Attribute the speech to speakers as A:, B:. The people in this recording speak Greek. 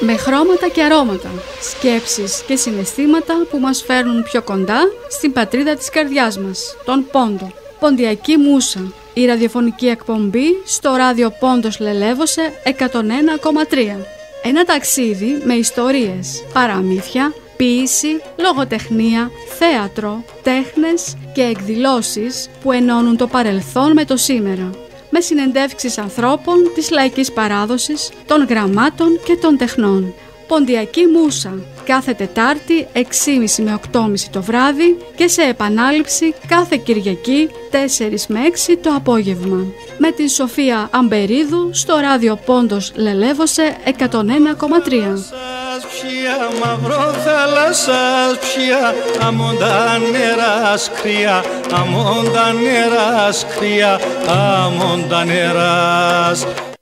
A: Με χρώματα και αρώματα, σκέψεις και συναισθήματα που μας φέρνουν πιο κοντά στην πατρίδα της καρδιάς μας, τον Πόντο. Ποντιακή Μούσα, η ραδιοφωνική εκπομπή στο ράδιο Πόντος Λελεύωσε 101,3. Ένα ταξίδι με ιστορίες, παραμύθια, ποίηση, λογοτεχνία, θέατρο, τέχνες και εκδηλώσεις που ενώνουν το παρελθόν με το σήμερα, με συνεντεύξεις ανθρώπων της λαϊκής παράδοσης, των γραμμάτων και των τεχνών. Ποντιακή Μούσα, κάθε Τετάρτη 6.30 με 8.30 το βράδυ και σε επανάληψη κάθε Κυριακή 4 με 6 το απόγευμα. Με την Σοφία Αμπερίδου στο ράδιο Πόντος Λελεύωσε 101,3.
B: Μαύρο θάλασσας ψία, αμόντα νερά σκρία, αμόντα νερά σκρία, αμόντα νερά.